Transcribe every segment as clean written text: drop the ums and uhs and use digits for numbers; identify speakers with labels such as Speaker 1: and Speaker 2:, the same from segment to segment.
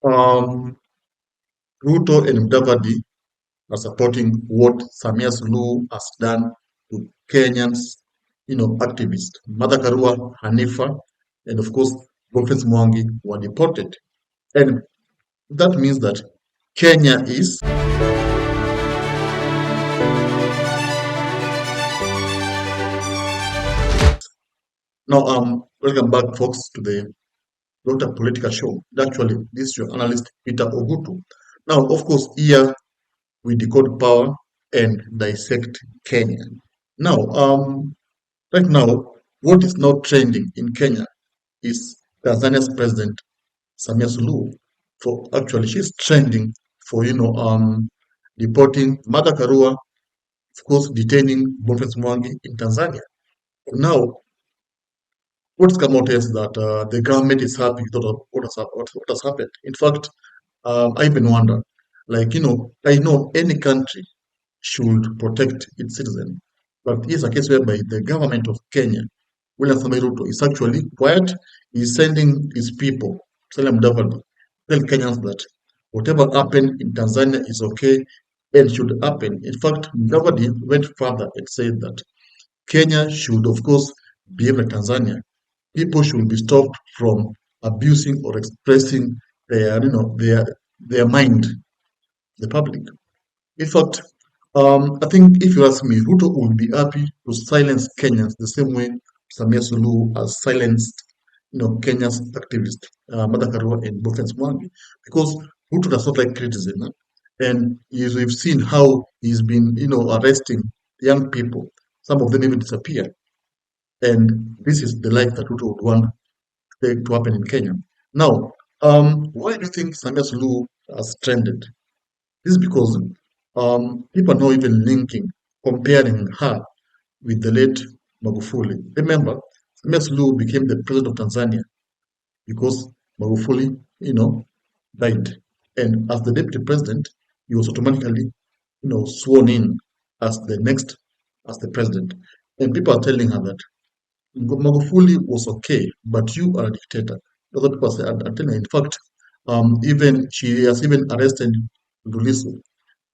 Speaker 1: Um, Ruto and Mudavadi are supporting what Samia'S has done to Kenyans, activists. Mother Karua, Hanifa, and of course, Boniface Mwangi were deported. And that means that Kenya is now. Welcome back, folks, to the Dr. Political Show. Actually, this is your analyst Peter Ogutu. Now, of course, here we decode power and dissect Kenya. Now, right now, what is now trending in Kenya is Tanzania's president Samia Suluhu. For actually, she's trending for deporting Martha Karua, of course, detaining Boniface Mwangi in Tanzania. Now, what's come out is that the government is happy with what has happened. In fact, I even wonder, like I know any country should protect its citizen. But here's a case whereby the government of Kenya, William Samoei Ruto, is actually quiet. He's sending his people, Salam Davadi, tell Kenyans that whatever happened in Tanzania is okay and should happen. In fact, Davadi went further and said that Kenya should, of course, behave like Tanzania. People should be stopped from abusing or expressing their mind, the public. In fact, I think if you ask me, Ruto would be happy to silence Kenyans the same way Samia Suluhu has silenced, Kenya's activists, Martha Karua and Boniface Mwangi, because Ruto does not like criticism, and we've seen how he's been, arresting young people. Some of them even disappear, and this is the life that Ruto would want to happen in Kenya. Now, why do you think Samia Suluhu has trended? This is because people are now even comparing her with the late Magufuli. Remember, Samia Suluhu became the president of Tanzania because Magufuli, died. And as the deputy president, he was automatically, sworn in as as the president. And people are telling her that Magufuli was okay, but you are a dictator. That's what people are telling her. In fact, even she has even arrested Duliso,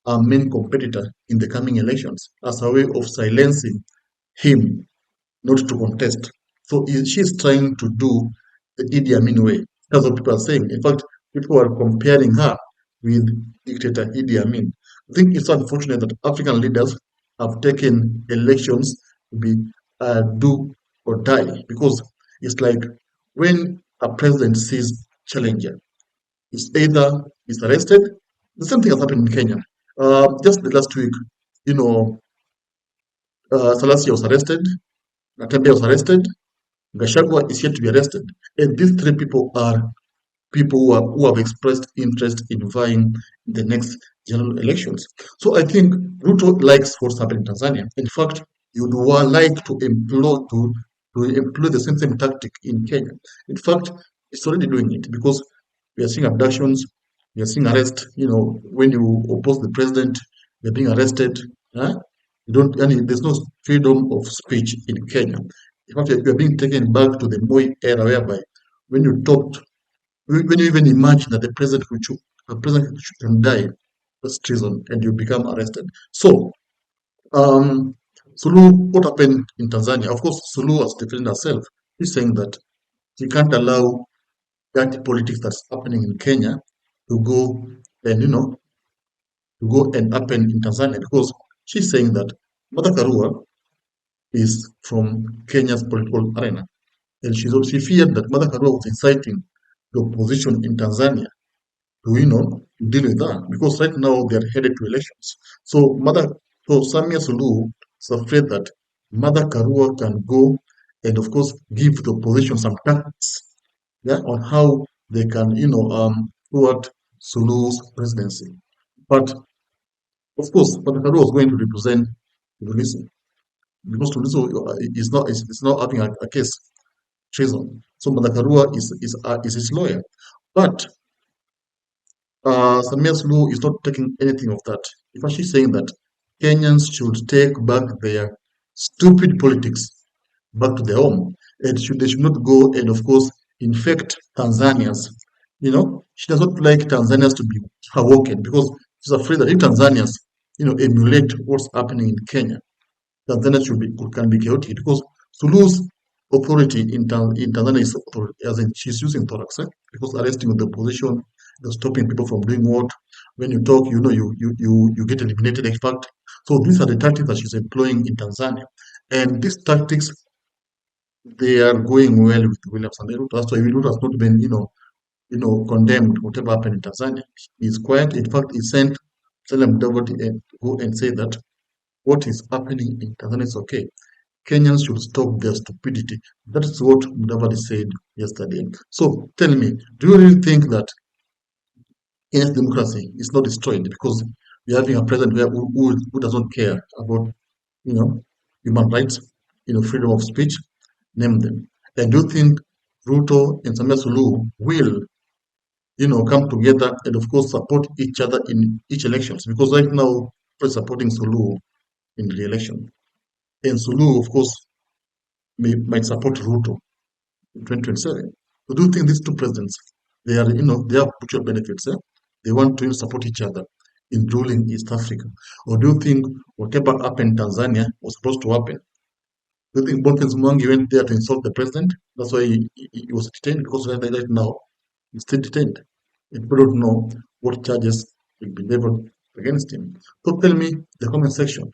Speaker 1: a main competitor in the coming elections, as a way of silencing him not to contest. So she's trying to do the Idi Amin way. That's what people are saying. In fact, people are comparing her with dictator Idi Amin. I think it's unfortunate that African leaders have taken elections to be do or die, because it's like when a president sees challenger, it's either he's arrested. The same thing has happened in Kenya. Just the last week, you know, Salasia was arrested, Natembe was arrested, Gashagwa is yet to be arrested. And these three people are people who have expressed interest in vying in the next general elections. So I think Ruto likes what's happening in Tanzania. In fact, you would like to employ the same tactic in Kenya. In fact, it's already doing it, because we are seeing abductions, we are seeing arrest. When you oppose the president, you're being arrested. Huh? You don't. There's no freedom of speech in Kenya. In fact, you're being taken back to the Moi era, whereby when you talked, when you even imagine that the president can die, that's treason, and you become arrested. So, um, Suluhu, what happened in Tanzania? Of course, Suluhu has defended herself. She's saying that she can't allow that politics that's happening in Kenya to go and happen in Tanzania, because she's saying that Martha Karua is from Kenya's political arena, and she feared that Martha Karua was inciting the opposition in Tanzania to deal with that, because right now they are headed to elections. So Samia Suluhu is afraid that Martha Karua can go and of course give the opposition some tactics, yeah, on how they can thwart Suluhu's presidency. But of course, Martha Karua was going to represent Tunisia, because Tunisia is not having a case treason. So Martha Karua is his lawyer, but Samia Suluhu is not taking anything of that. In fact, she's saying that Kenyans should take back their stupid politics back to their home, and they should not go and, of course, infect Tanzanians She does not like Tanzanians to be awoken because she's afraid that if Tanzanians, emulate what's happening in Kenya, Tanzania can be chaotic because Suluhu's authority in Tanzania is as in she's using thorax, because arresting with the opposition, stopping people from doing what. When you talk, you get eliminated. In fact, so these are the tactics that she's employing in Tanzania, and these tactics they are going well with Williams and Ruto. That's why Ruto has not been, condemned whatever happened in Tanzania. He's quiet. In fact, he sent Salem Davoti and go and say that what is happening in Tanzania is okay. Kenyans should stop their stupidity. That is what Mudavadi said yesterday. So tell me, do you really think that Kenya's democracy is not destroyed because we're having a president who does not care about, you know, human rights, freedom of speech, name them. And do you think Ruto and Samia Suluhu will, come together and of course support each other in each elections? Because right now, we're supporting Suluhu in the election. And Suluhu, of course, might support Ruto in 2027. So do you think these two presidents, they have mutual benefits? They want to support each other in ruling East Africa? Or do you think whatever happened in Tanzania was supposed to happen? Do you think Boniface Mwangi went there to insult the president? That's why he was detained, because right now he's still detained. And people don't know what charges will be leveled against him. So tell me the comment section.